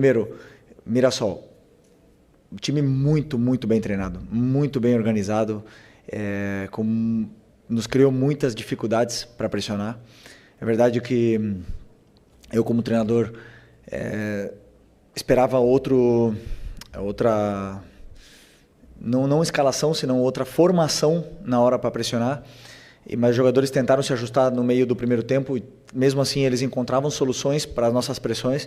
Primeiro, Mirassol. Um time muito, muito bem treinado, muito bem organizado, nos criou muitas dificuldades para pressionar. É verdade que eu, como treinador, esperava outra, não escalação, senão outra formação na hora para pressionar. Mas os jogadores tentaram se ajustar no meio do primeiro tempo e mesmo assim eles encontravam soluções para as nossas pressões.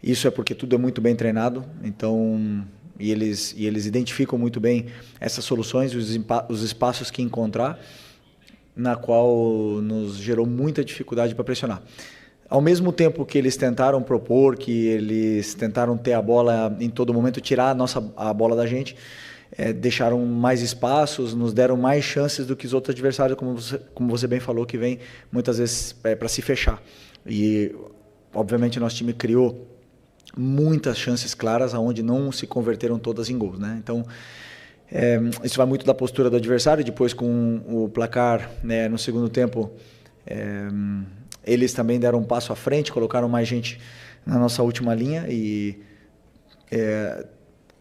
Isso é porque tudo é muito bem treinado, então e eles identificam muito bem essas soluções, os espaços que encontrar, na qual nos gerou muita dificuldade para pressionar. Ao mesmo tempo que eles tentaram propor, que eles tentaram ter a bola em todo momento, tirar a bola da gente, deixaram mais espaços, nos deram mais chances do que os outros adversários, como você bem falou, que vem muitas vezes para se fechar. E, obviamente, nosso time criou muitas chances claras, onde não se converteram todas em gols, né? Então, isso vai muito da postura do adversário. Depois, com o placar, né, no segundo tempo, eles também deram um passo à frente, colocaram mais gente na nossa última linha e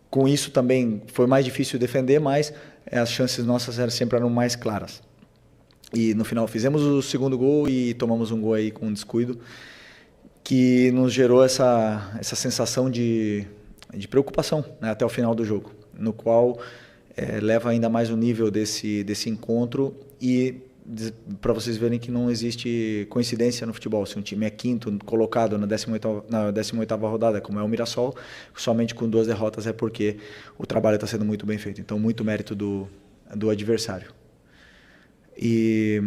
com isso também foi mais difícil defender, mas as chances nossas sempre eram mais claras. E no final fizemos o segundo gol e tomamos um gol aí com descuido, que nos gerou essa sensação de preocupação, né, até o final do jogo, no qual leva ainda mais o nível desse encontro e para vocês verem que não existe coincidência no futebol. Se um time é quinto colocado na 18ª rodada, como é o Mirassol, somente com 2 derrotas é porque o trabalho está sendo muito bem feito. Então, muito mérito do adversário. E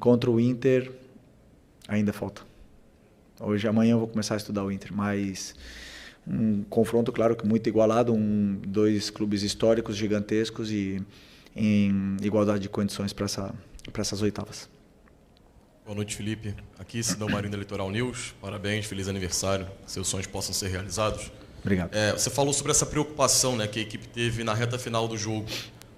contra o Inter, ainda falta. Amanhã eu vou começar a estudar o Inter, mas um confronto, claro, que muito igualado, 2 clubes históricos gigantescos e em igualdade de condições para essas oitavas. Boa noite, Felipe. Aqui, Sidão Marinho da Litoral News. Parabéns, feliz aniversário. Que seus sonhos possam ser realizados. Obrigado. Você falou sobre essa preocupação, né, que a equipe teve na reta final do jogo.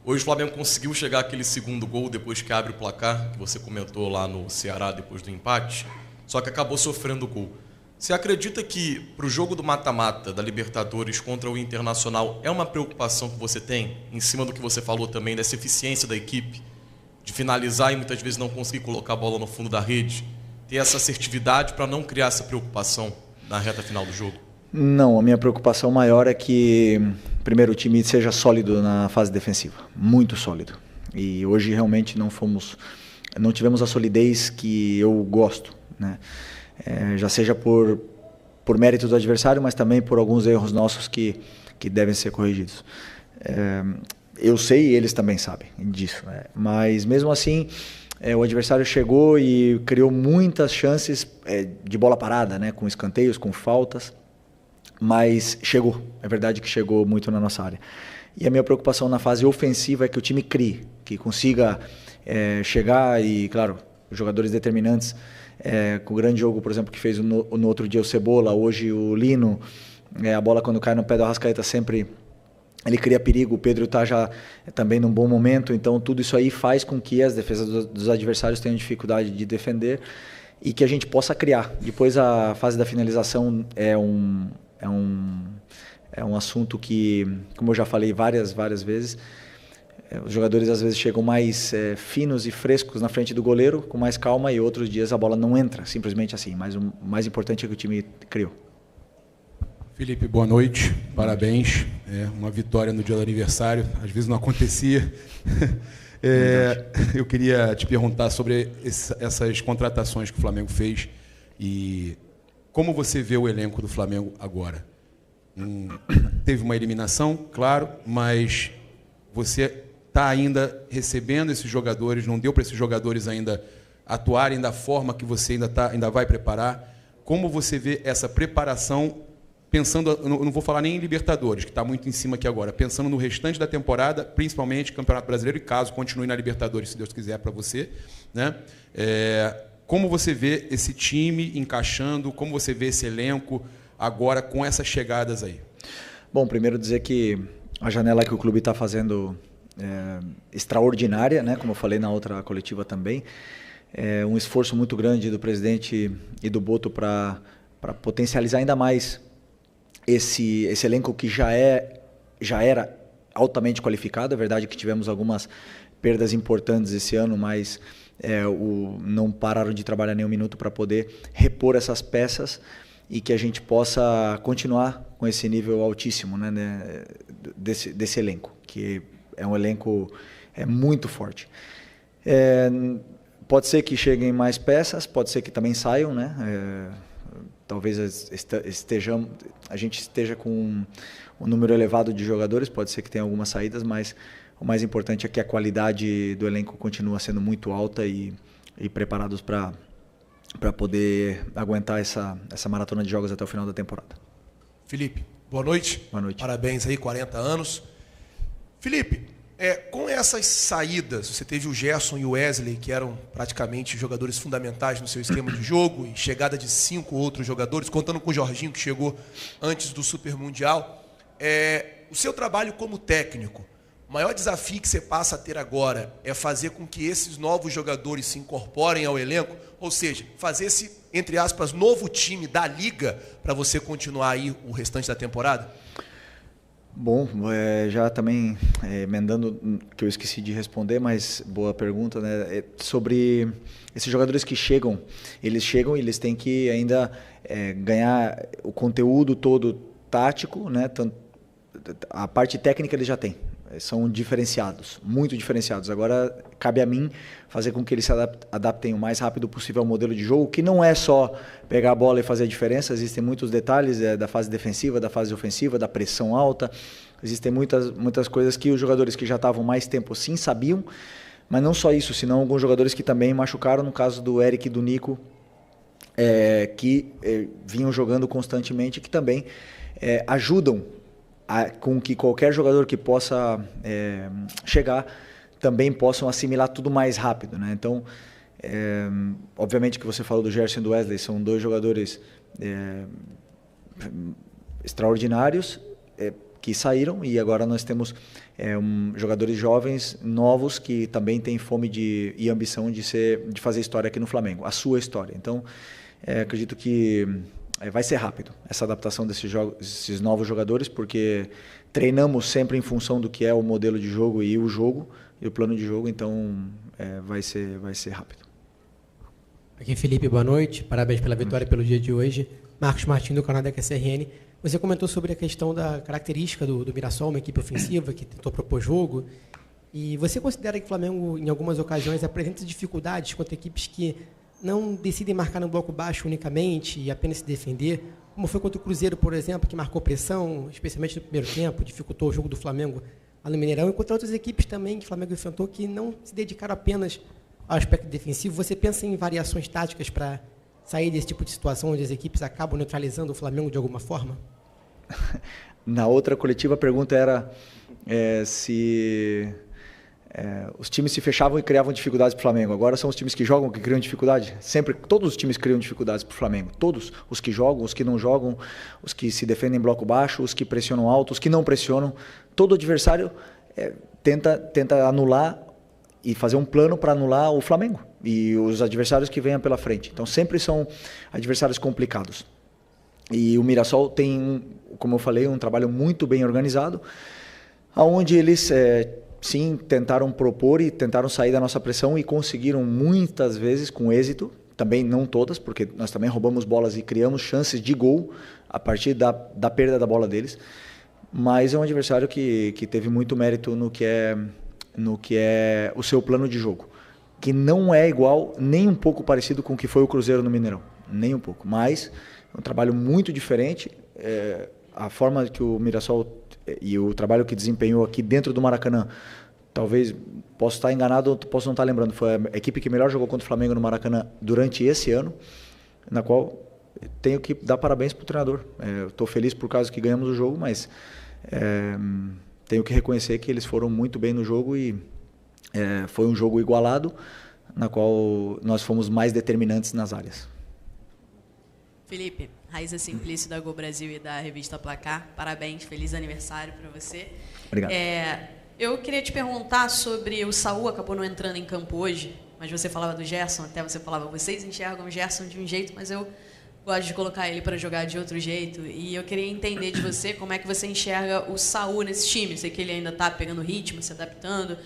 Hoje o Flamengo conseguiu chegar àquele segundo gol depois que abre o placar, que você comentou lá no Ceará depois do empate, só que acabou sofrendo o gol. Você acredita que para o jogo do mata-mata da Libertadores contra o Internacional é uma preocupação que você tem, em cima do que você falou também, dessa eficiência da equipe, de finalizar e muitas vezes não conseguir colocar a bola no fundo da rede, ter essa assertividade para não criar essa preocupação na reta final do jogo? Não, a minha preocupação maior é que, primeiro, o time seja sólido na fase defensiva, muito sólido. E hoje realmente não tivemos a solidez que eu gosto, né? Já seja por mérito do adversário, mas também por alguns erros nossos que devem ser corrigidos. Eu sei e eles também sabem disso, né? Mas mesmo assim, o adversário chegou e criou muitas chances de bola parada, né? Com escanteios, com faltas, mas chegou, é verdade que chegou muito na nossa área. E a minha preocupação na fase ofensiva é que o time crie, que consiga chegar e, claro, os jogadores determinantes, com o grande jogo, por exemplo, que fez no outro dia o Cebola, hoje o Lino, a bola quando cai no pé do Arrascaeta sempre ele cria perigo, o Pedro está já também num bom momento, então tudo isso aí faz com que as defesas dos adversários tenham dificuldade de defender e que a gente possa criar. Depois a fase da finalização é um assunto que, como eu já falei várias vezes, os jogadores às vezes chegam mais finos e frescos na frente do goleiro, com mais calma, e outros dias a bola não entra, simplesmente assim. Mas o mais importante é que o time criou. Felipe, boa noite, parabéns. Uma vitória no dia do aniversário, às vezes não acontecia. Eu queria te perguntar sobre essas contratações que o Flamengo fez e como você vê o elenco do Flamengo agora. Teve uma eliminação, claro, mas você está ainda recebendo esses jogadores, não deu para esses jogadores ainda atuarem da forma que você ainda vai preparar. Como você vê essa preparação, pensando, eu não vou falar nem em Libertadores, que está muito em cima aqui agora, pensando no restante da temporada, principalmente Campeonato Brasileiro, e caso continue na Libertadores, se Deus quiser, para você, né? Como você vê esse time encaixando, como você vê esse elenco agora com essas chegadas aí? Bom, primeiro dizer que a janela que o clube está fazendo extraordinária, né? Como eu falei na outra coletiva também, um esforço muito grande do presidente e do Boto para potencializar ainda mais esse elenco que já era altamente qualificado. É verdade que tivemos algumas perdas importantes esse ano, mas não pararam de trabalhar nem um minuto para poder repor essas peças e que a gente possa continuar com esse nível altíssimo, né, desse elenco, que é um elenco muito forte. Pode ser que cheguem mais peças, pode ser que também saiam, né? Talvez a gente esteja com um número elevado de jogadores, pode ser que tenha algumas saídas, mas o mais importante é que a qualidade do elenco continua sendo muito alta e preparados para poder aguentar essa maratona de jogos até o final da temporada. Felipe, boa noite. Boa noite. Parabéns aí, 40 anos. Felipe, com essas saídas, você teve o Gerson e o Wesley, que eram praticamente jogadores fundamentais no seu esquema de jogo, e chegada de 5 outros jogadores, contando com o Jorginho, que chegou antes do Super Mundial. O seu trabalho como técnico, o maior desafio que você passa a ter agora é fazer com que esses novos jogadores se incorporem ao elenco, ou seja, fazer esse, entre aspas, novo time da Liga para você continuar aí o restante da temporada? Bom, já também emendando, que eu esqueci de responder, mas boa pergunta, né? Sobre esses jogadores que chegam e eles têm que ainda ganhar o conteúdo todo tático, né? A parte técnica eles já têm. São diferenciados, muito diferenciados. Agora, cabe a mim fazer com que eles se adaptem o mais rápido possível ao modelo de jogo, que não é só pegar a bola e fazer a diferença. Existem muitos detalhes da fase defensiva, da fase ofensiva, da pressão alta. Existem muitas coisas que os jogadores que já estavam mais tempo sim sabiam, mas não só isso, senão alguns jogadores que também machucaram, no caso do Eric e do Nico, que vinham jogando constantemente, que também ajudam com que qualquer jogador que possa chegar também possam assimilar tudo mais rápido, né? Então, obviamente que você falou do Gerson e do Wesley, são dois jogadores extraordinários que saíram, e agora nós temos jogadores jovens, novos, que também têm fome e ambição de fazer história aqui no Flamengo, a sua história. Então, acredito que vai ser rápido essa adaptação desses novos jogadores, porque treinamos sempre em função do que é o modelo de jogo e o plano de jogo, então vai ser rápido. Aqui Felipe, boa noite, parabéns pela vitória pelo dia de hoje. Marcos Martins do canal da QCRN. Você comentou sobre a questão da característica do Mirassol, uma equipe ofensiva que tentou propor jogo, e você considera que o Flamengo em algumas ocasiões apresenta dificuldades contra equipes que não decidem marcar no bloco baixo unicamente e apenas se defender, como foi contra o Cruzeiro, por exemplo, que marcou pressão, especialmente no primeiro tempo, dificultou o jogo do Flamengo lá no Mineirão, e contra outras equipes também que o Flamengo enfrentou que não se dedicaram apenas ao aspecto defensivo. Você pensa em variações táticas para sair desse tipo de situação onde as equipes acabam neutralizando o Flamengo de alguma forma? Na outra coletiva a pergunta era se os times se fechavam e criavam dificuldades para o Flamengo. Agora são os times que jogam que criam dificuldade. Sempre, todos os times criam dificuldades para o Flamengo. Todos. Os que jogam, os que não jogam, os que se defendem em bloco baixo, os que pressionam alto, os que não pressionam. Todo adversário tenta anular e fazer um plano para anular o Flamengo e os adversários que venham pela frente. Então sempre são adversários complicados. E o Mirassol tem, como eu falei, um trabalho muito bem organizado, onde eles sim tentaram propor e tentaram sair da nossa pressão e conseguiram muitas vezes com êxito, também não todas, porque nós também roubamos bolas e criamos chances de gol a partir da perda da bola deles, mas é um adversário que teve muito mérito no que é o seu plano de jogo, que não é igual, nem um pouco parecido com o que foi o Cruzeiro no Mineirão, nem um pouco, mas é um trabalho muito diferente. A forma que o Mirassol e o trabalho que desempenhou aqui dentro do Maracanã, talvez, posso estar enganado, posso não estar lembrando, foi a equipe que melhor jogou contra o Flamengo no Maracanã durante esse ano, na qual tenho que dar parabéns para o treinador. Estou feliz por causa que ganhamos o jogo, mas tenho que reconhecer que eles foram muito bem no jogo e foi um jogo igualado, na qual nós fomos mais determinantes nas áreas. Felipe, Raíssa Simplício da Gol Brasil e da revista Placar, parabéns, feliz aniversário para você. Obrigado. Eu queria te perguntar sobre o Saul, acabou não entrando em campo hoje, mas você falava do Gerson, até você falava, vocês enxergam o Gerson de um jeito, mas eu gosto de colocar ele para jogar de outro jeito. E eu queria entender de você como é que você enxerga o Saul nesse time. Sei que ele ainda está pegando ritmo, se adaptando,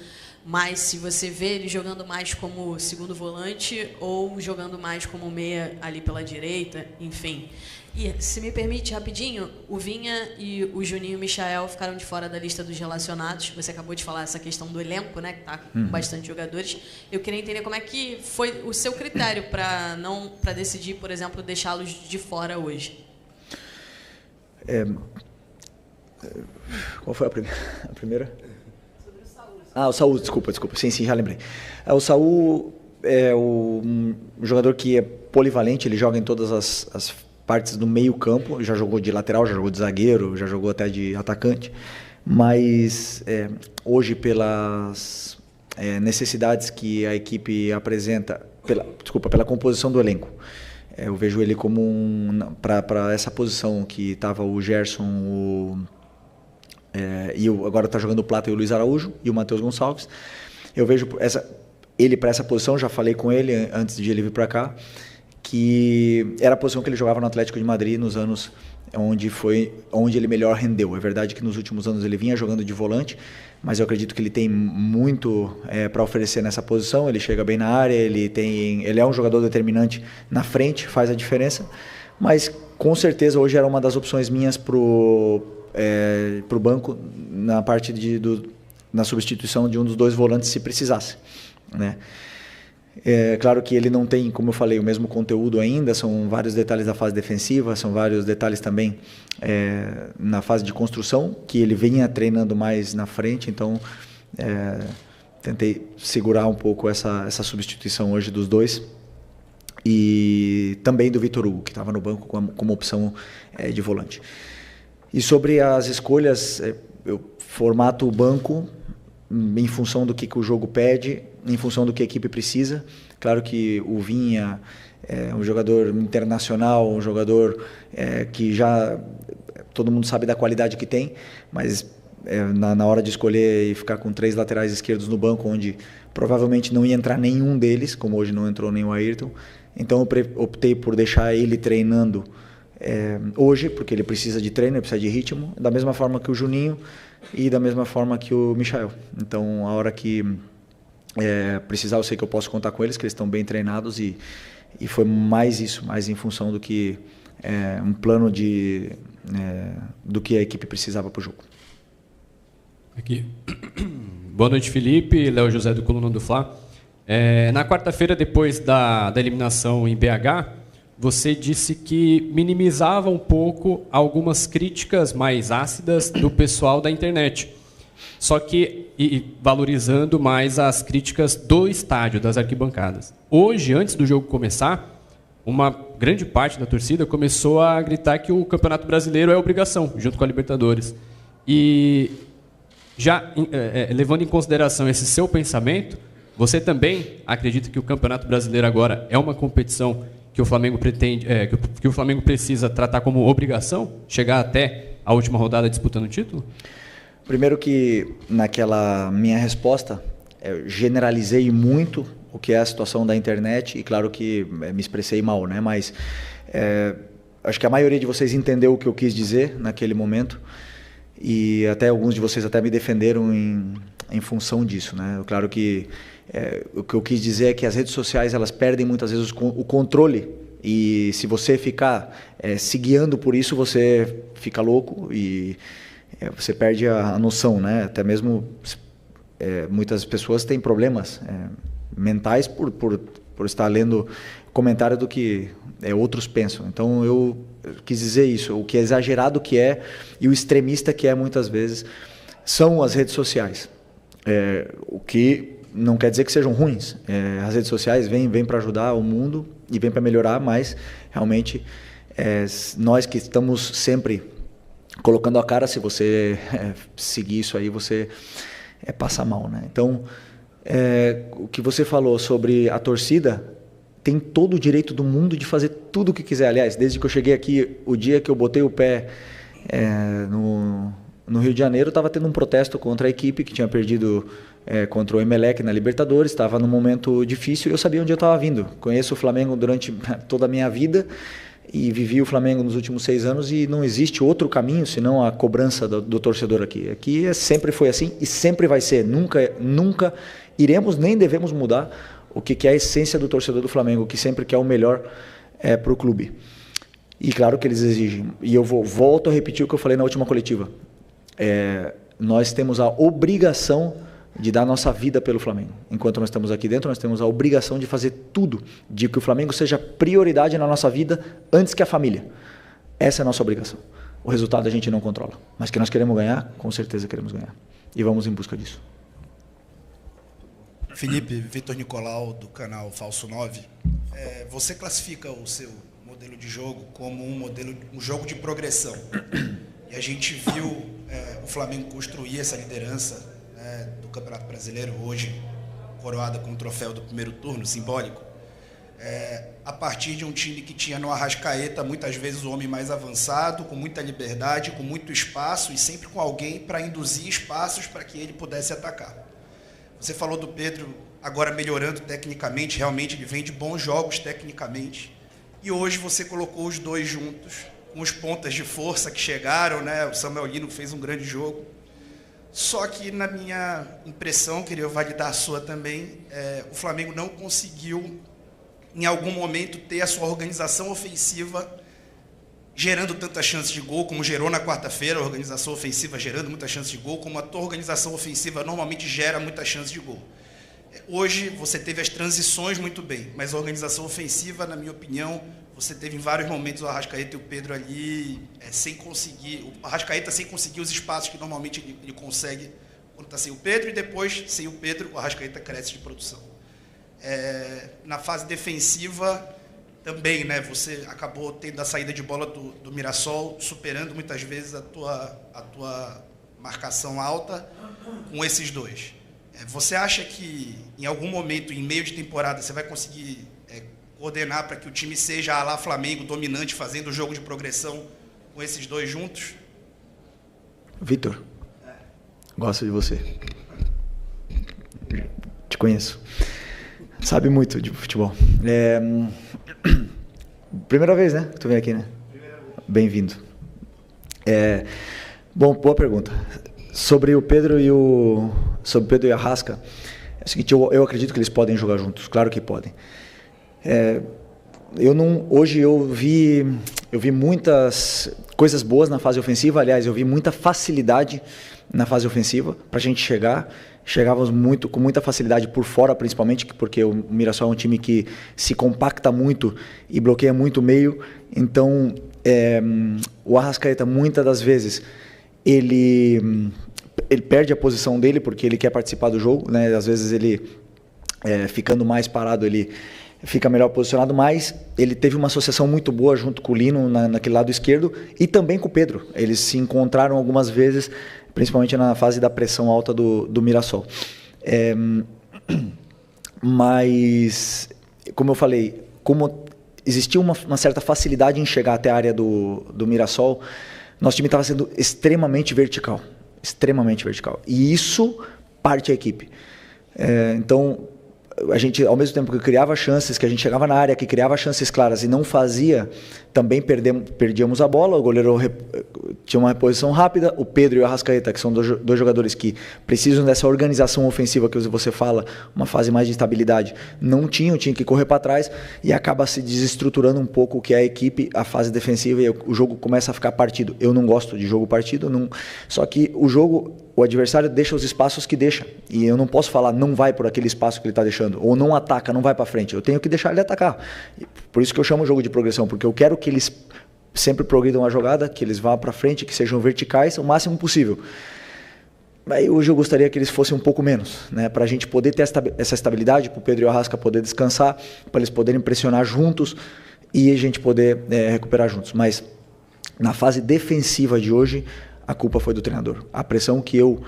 mas se você vê ele jogando mais como segundo volante ou jogando mais como meia ali pela direita, enfim. E, se me permite, rapidinho, o Vinha e o Juninho Michael ficaram de fora da lista dos relacionados. Você acabou de falar essa questão do elenco, né, que está com bastante jogadores. Eu queria entender como é que foi o seu critério para decidir, por exemplo, deixá-los de fora hoje. Qual foi a primeira? Sobre o Saul. O Saul, desculpa. Sim, já lembrei. O Saul é um jogador que é polivalente, ele joga em todas as partes do meio campo, já jogou de lateral, já jogou de zagueiro, já jogou até de atacante, mas hoje pelas necessidades que a equipe apresenta, pela composição do elenco, eu vejo ele como para essa posição que estava o Gerson, agora está jogando o Plata e o Luiz Araújo e o Matheus Gonçalves. Eu vejo ele para essa posição, já falei com ele antes de ele vir para cá, que era a posição que ele jogava no Atlético de Madrid nos anos onde ele melhor rendeu. É verdade que nos últimos anos ele vinha jogando de volante, mas eu acredito que ele tem muito para oferecer nessa posição. Ele chega bem na área, ele é um jogador determinante na frente, faz a diferença, mas com certeza hoje era uma das opções minhas pro banco na parte na substituição de um dos dois volantes se precisasse, né? É claro que ele não tem, como eu falei, o mesmo conteúdo ainda, são vários detalhes da fase defensiva, são vários detalhes também na fase de construção, que ele vinha treinando mais na frente, então tentei segurar um pouco essa substituição hoje dos dois, e também do Vitor Hugo, que estava no banco como opção de volante. E sobre as escolhas, eu formato o banco em função do que o jogo pede, em função do que a equipe precisa. Claro que o Vinha é um jogador internacional, um jogador que já todo mundo sabe da qualidade que tem, mas na hora de escolher e ficar com 3 laterais esquerdos no banco, onde provavelmente não ia entrar nenhum deles, como hoje não entrou nem o Ayrton, então eu optei por deixar ele treinando hoje, porque ele precisa de treino, ele precisa de ritmo, da mesma forma que o Juninho e da mesma forma que o Michael. Então, a hora que precisar, eu sei que eu posso contar com eles, que eles estão bem treinados, e foi mais isso, mais em função do que um plano do que a equipe precisava para o jogo. Aqui. Boa noite, Felipe. Léo José do Coluna do Fla. Na quarta-feira, depois da eliminação em BH, você disse que minimizava um pouco algumas críticas mais ácidas do pessoal da internet, só que valorizando mais as críticas do estádio, das arquibancadas. Hoje, antes do jogo começar, uma grande parte da torcida começou a gritar que o Campeonato Brasileiro é obrigação, junto com a Libertadores. E já levando em consideração esse seu pensamento, você também acredita que o Campeonato Brasileiro agora é uma competição que o Flamengo pretende, que o Flamengo precisa tratar como obrigação, chegar até a última rodada disputando o título? Primeiro que naquela minha resposta eu generalizei muito o que é a situação da internet, e claro que me expressei mal, né? Mas acho que a maioria de vocês entendeu o que eu quis dizer naquele momento, e até alguns de vocês até me defenderam em função disso, né? Claro que o que eu quis dizer é que as redes sociais, elas perdem muitas vezes o controle, e se você ficar se guiando por isso, você fica louco e você perde a noção, né? Até mesmo muitas pessoas têm problemas mentais por estar lendo comentário do que outros pensam. Então eu quis dizer isso, o que é exagerado que é e o extremista que é muitas vezes são as redes sociais. O que não quer dizer que sejam ruins. As redes sociais vêm para ajudar o mundo e vêm para melhorar, mas realmente nós que estamos sempre colocando a cara, se você seguir isso aí, você passa mal, né? Então, o que você falou sobre a torcida, tem todo o direito do mundo de fazer tudo o que quiser. Aliás, desde que eu cheguei aqui, o dia que eu botei o pé no Rio de Janeiro, estava tendo um protesto contra a equipe que tinha perdido contra o Emelec na Libertadores, estava num momento difícil e eu sabia onde eu estava vindo. Conheço o Flamengo durante toda a minha vida e vivi o Flamengo nos últimos 6 anos e não existe outro caminho senão a cobrança do torcedor aqui. Aqui sempre foi assim e sempre vai ser. Nunca iremos nem devemos mudar o que é a essência do torcedor do Flamengo, que sempre quer o melhor para o clube. E claro que eles exigem. E eu volto a repetir o que eu falei na última coletiva. Nós temos a obrigação de dar nossa vida pelo Flamengo. Enquanto nós estamos aqui dentro, nós temos a obrigação de fazer tudo, de que o Flamengo seja prioridade na nossa vida antes que a família. Essa é a nossa obrigação. O resultado a gente não controla. Mas que nós queremos ganhar, com certeza queremos ganhar. E vamos em busca disso. Felipe, Vitor Nicolau, do canal Falso 9. Você classifica o seu modelo de jogo como um jogo de progressão. E a gente viu o Flamengo construir essa liderança do Campeonato Brasileiro, hoje coroada com o troféu do primeiro turno, simbólico, a partir de um time que tinha no Arrascaeta muitas vezes o homem mais avançado, com muita liberdade, com muito espaço e sempre com alguém para induzir espaços para que ele pudesse atacar. Você falou do Pedro agora melhorando tecnicamente, realmente ele vem de bons jogos tecnicamente, e hoje você colocou os dois juntos, com os pontas de força que chegaram, né? O Samuel Lino fez um grande jogo. Só que, na minha impressão, queria validar a sua também, o Flamengo não conseguiu, em algum momento, ter a sua organização ofensiva gerando tantas chances de gol, como gerou na quarta-feira, a organização ofensiva gerando muitas chances de gol, como a tua organização ofensiva normalmente gera muitas chances de gol. Hoje, você teve as transições muito bem, mas a organização ofensiva, na minha opinião, você teve em vários momentos o Arrascaeta e o Pedro ali sem conseguir, o Arrascaeta sem conseguir os espaços que normalmente ele consegue quando está sem o Pedro, e depois, sem o Pedro, o Arrascaeta cresce de produção. Na fase defensiva, também, né, você acabou tendo a saída de bola do Mirassol, superando muitas vezes a tua marcação alta com esses dois. Você acha que, em algum momento, em meio de temporada, você vai conseguir coordenar para que o time seja a lá Flamengo, dominante, fazendo o jogo de progressão com esses dois juntos? Vitor, gosto de você. Te conheço. Sabe muito de futebol. Primeira vez, né? Que tu vem aqui, né? Bem-vindo. Bom, boa pergunta. Sobre o Pedro e o Arrasca, é o seguinte, eu acredito que eles podem jogar juntos. Claro que podem. Hoje eu vi muitas coisas boas na fase ofensiva. Aliás, eu vi muita facilidade na fase ofensiva para a gente chegar. Chegávamos com muita facilidade por fora, principalmente porque o Mirassol é um time que se compacta muito e bloqueia muito o meio. Então, o Arrascaeta, muitas das vezes, ele perde a posição dele porque ele quer participar do jogo, né? Às vezes ele, ficando mais parado, ele fica melhor posicionado, mas ele teve uma associação muito boa junto com o Lino naquele lado esquerdo e também com o Pedro. Eles se encontraram algumas vezes, principalmente na fase da pressão alta do Mirassol. Mas, como eu falei, como existia uma certa facilidade em chegar até a área do Mirassol, nosso time estava sendo extremamente vertical. E isso parte a equipe. Então, a gente, ao mesmo tempo que criava chances, que a gente chegava na área, que criava chances claras e não fazia, também perdíamos a bola. O goleiro tinha uma reposição rápida. O Pedro e o Arrascaeta, que são dois jogadores que precisam dessa organização ofensiva que você fala, uma fase mais de estabilidade, não tinha que correr para trás e acaba se desestruturando um pouco o que é a equipe, a fase defensiva, e o jogo começa a ficar partido. Eu não gosto de jogo partido, só que o adversário deixa os espaços que deixa. E eu não posso falar, não vai por aquele espaço que ele está deixando. Ou não ataca, não vai para frente. Eu tenho que deixar ele atacar. Por isso que eu chamo o jogo de progressão. Porque eu quero que eles sempre progridam a jogada, que eles vá para frente, que sejam verticais o máximo possível. Aí hoje eu gostaria que eles fossem um pouco menos, né? Para a gente poder ter essa estabilidade, para o Pedro e o Arrasca poder descansar, para eles poderem pressionar juntos e a gente poder recuperar juntos. Mas na fase defensiva de hoje, a culpa foi do treinador. A pressão que eu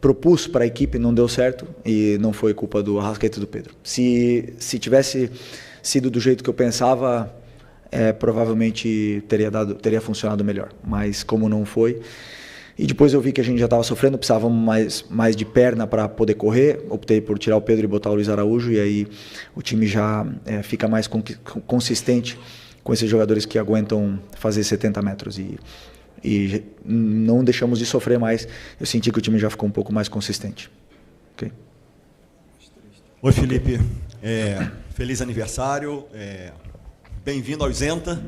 propus para a equipe não deu certo e não foi culpa do Arrascaeta e do Pedro. Se tivesse sido do jeito que eu pensava, provavelmente teria funcionado melhor. Mas como não foi, e depois eu vi que a gente já estava sofrendo, precisávamos mais de perna para poder correr, optei por tirar o Pedro e botar o Luiz Araújo, e aí o time já fica mais consistente com esses jogadores que aguentam fazer 70 metros e não deixamos de sofrer mais. Eu senti que o time já ficou um pouco mais consistente. Okay? Oi, Felipe. Feliz aniversário. Bem-vindo ao Isenta.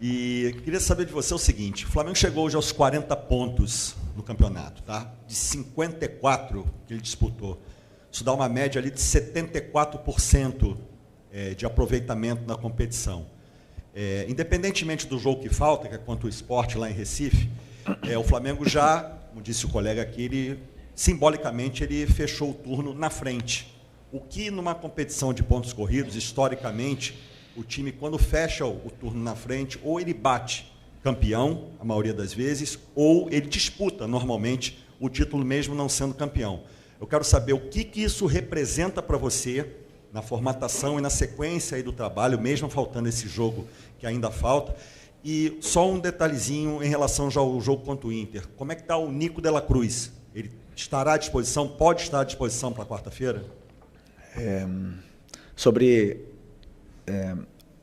E queria saber de você o seguinte: o Flamengo chegou hoje aos 40 pontos no campeonato, tá? De 54 que ele disputou. Isso dá uma média ali de 74% de aproveitamento na competição. Independentemente do jogo que falta, que é contra o Sport lá em Recife, o Flamengo já, como disse o colega aqui, ele, simbolicamente ele fechou o turno na frente. O que numa competição de pontos corridos, historicamente, o time quando fecha o turno na frente, ou ele bate campeão, a maioria das vezes, ou ele disputa normalmente o título mesmo não sendo campeão. Eu quero saber o que isso representa para você na formatação e na sequência aí do trabalho, mesmo faltando esse jogo que ainda falta. E só um detalhezinho em relação já ao jogo contra o Inter. Como é que está o Nico de la Cruz? Ele estará à disposição, pode estar à disposição para quarta-feira? Sobre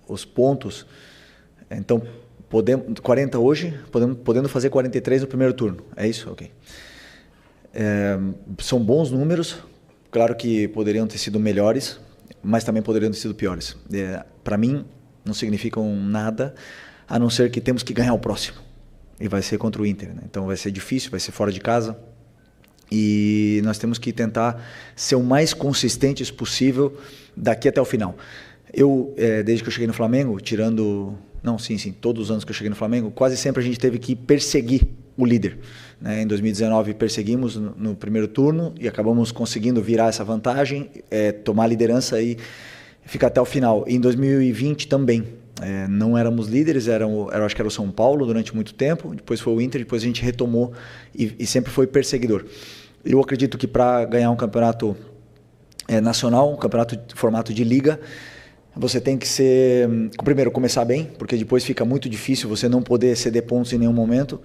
os pontos, então, 40 hoje, podendo fazer 43 no primeiro turno, é isso? Ok. São bons números, claro que poderiam ter sido melhores, mas também poderiam ter sido piores. Para mim, não significam nada, a não ser que temos que ganhar o próximo, e vai ser contra o Inter, né? Então vai ser difícil, vai ser fora de casa, e nós temos que tentar ser o mais consistentes possível daqui até o final. Eu, desde que eu cheguei no Flamengo, todos os anos que eu cheguei no Flamengo, quase sempre a gente teve que perseguir o líder, né? Em 2019 perseguimos no primeiro turno e acabamos conseguindo virar essa vantagem, tomar a liderança e ficar até o final. E em 2020 também, não éramos líderes, acho que era o São Paulo durante muito tempo, depois foi o Inter, depois a gente retomou e sempre foi perseguidor. Eu acredito que para ganhar um campeonato nacional, um campeonato de formato de liga, você tem que primeiro começar bem, porque depois fica muito difícil você não poder ceder pontos em nenhum momento,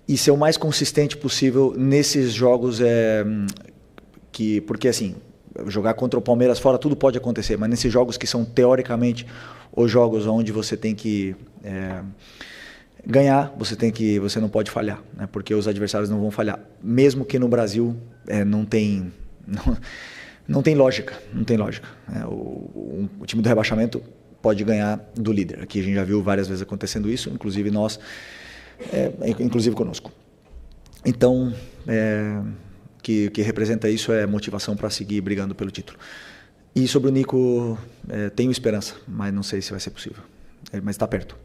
e ser o mais consistente possível nesses jogos, porque assim, jogar contra o Palmeiras fora tudo pode acontecer, mas nesses jogos que são teoricamente os jogos onde você tem que ganhar, você não pode falhar, né? Porque os adversários não vão falhar, mesmo que no Brasil não tem lógica, o time do rebaixamento pode ganhar do líder. Aqui a gente já viu várias vezes acontecendo isso, inclusive nós, inclusive conosco. Então, que representa isso é motivação para seguir brigando pelo título. E sobre o Nico, tenho esperança, mas não sei se vai ser possível. Mas está perto.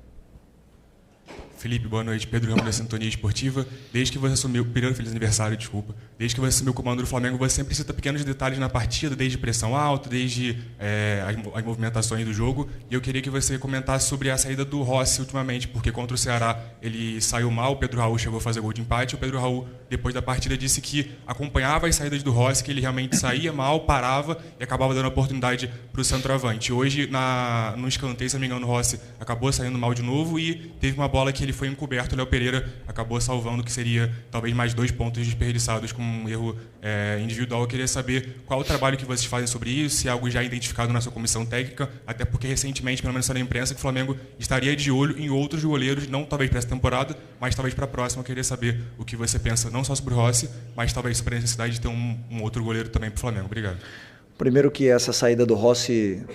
Felipe, boa noite. Pedro Ramos da Sintonia Esportiva. Desde que você assumiu, primeiro feliz aniversário, desculpa. Desde que você assumiu o comando do Flamengo, você sempre cita pequenos detalhes na partida, desde pressão alta, desde as movimentações do jogo. E eu queria que você comentasse sobre a saída do Rossi ultimamente, porque contra o Ceará ele saiu mal, o Pedro Raul chegou a fazer gol de empate. O Pedro Raul, depois da partida, disse que acompanhava as saídas do Rossi, que ele realmente saía mal, parava e acabava dando oportunidade para o centroavante. Hoje, no escanteio, se não me engano, o Rossi acabou saindo mal de novo e teve uma bola que ele foi encoberto, o Léo Pereira acabou salvando, que seria talvez mais 2 pontos desperdiçados com um erro individual. Eu queria saber qual o trabalho que vocês fazem sobre isso, se é algo já identificado na sua comissão técnica, até porque recentemente, pelo menos na imprensa, que o Flamengo estaria de olho em outros goleiros, não talvez para essa temporada, mas talvez para a próxima. Eu queria saber o que você pensa, não só sobre o Rossi, mas talvez sobre a necessidade de ter um outro goleiro também para o Flamengo. Obrigado. Primeiro que essa saída do Rossi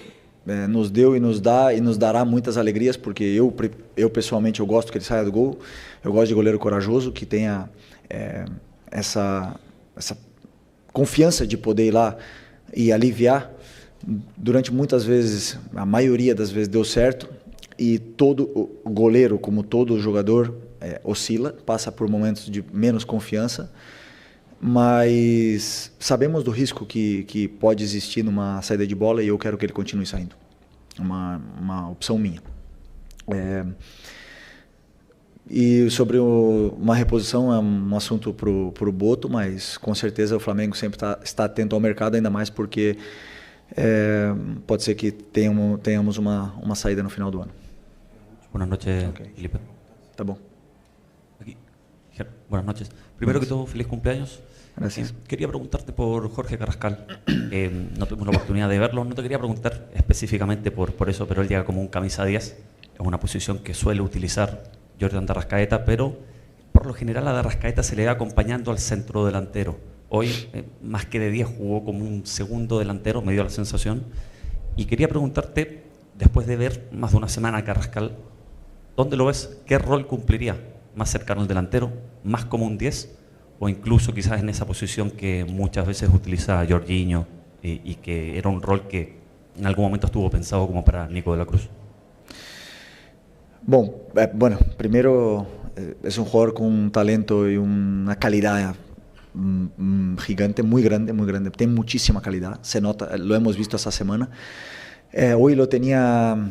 nos deu e nos dá e nos dará muitas alegrias, porque eu pessoalmente eu gosto que ele saia do gol. Eu gosto de goleiro corajoso, que tenha essa confiança de poder ir lá e aliviar. Durante muitas vezes, a maioria das vezes deu certo, e todo o goleiro, como todo jogador, oscila, passa por momentos de menos confiança, mas sabemos do risco que pode existir numa saída de bola, e eu quero que ele continue saindo. Uma opção minha. E sobre uma reposição, é um assunto para o Boto, mas com certeza o Flamengo sempre está atento ao mercado, ainda mais porque pode ser que tenhamos uma saída no final do ano. Buenas noches, okay. Felipe. Tá bom. Aquí. Buenas noches. Primero que todo, feliz cumpleaños. Gracias. Quería preguntarte por Jorge Carrascal. No tuvimos la oportunidad de verlo. No te quería preguntar específicamente por eso, pero él llega como un camisa 10. es una posición que suele utilizar Jordan de Arrascaeta, pero por lo general a de Arrascaeta se le va acompañando al centro delantero. Hoy, más que de 10, jugó como un segundo delantero, me dio la sensación. Y quería preguntarte, después de ver más de una semana a Carrascal, ¿dónde lo ves? ¿Qué rol cumpliría? ¿Más cercano al delantero? ¿Más como un 10? ¿O incluso quizás en esa posición que muchas veces utiliza Jorginho y que era un rol que en algún momento estuvo pensado como para Nico de la Cruz? Bueno, primero es un jugador con un talento y una calidad gigante, muy grande, tiene muchísima calidad, se nota, lo hemos visto esta semana. Hoy lo tenía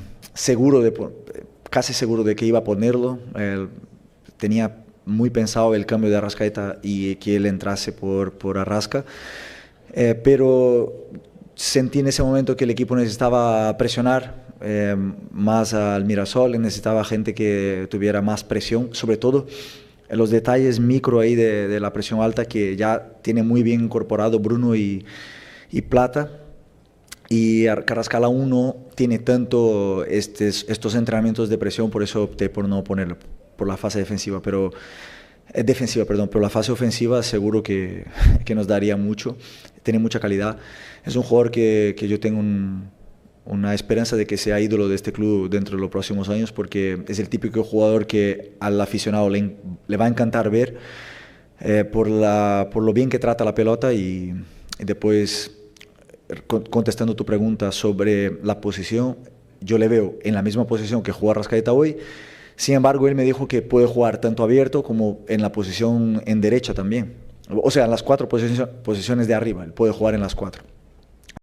casi seguro de que iba a ponerlo, tenía muy pensado el cambio de Arrascaeta y que él entrase por Arrasca, pero sentí en ese momento que el equipo necesitaba presionar más al Mirassol, necesitaba gente que tuviera más presión, sobre todo los detalles micro ahí de la presión alta que ya tiene muy bien incorporado Bruno y Plata, y Carrascal aún no tiene tanto estos entrenamientos de presión, por eso opté por no ponerlo por la fase defensiva, pero la fase ofensiva seguro que nos daría mucho, tiene mucha calidad, es un jugador que yo tengo una esperanza de que sea ídolo de este club dentro de los próximos años, porque es el típico jugador que al aficionado le va a encantar ver por lo bien que trata la pelota. Y después, contestando tu pregunta sobre la posición, yo le veo en la misma posición que juega Arrascaeta hoy. Sin embargo, él me dijo que puede jugar tanto abierto como en la posición en derecha también. O sea, en las 4 posiciones de arriba, él puede jugar en las 4.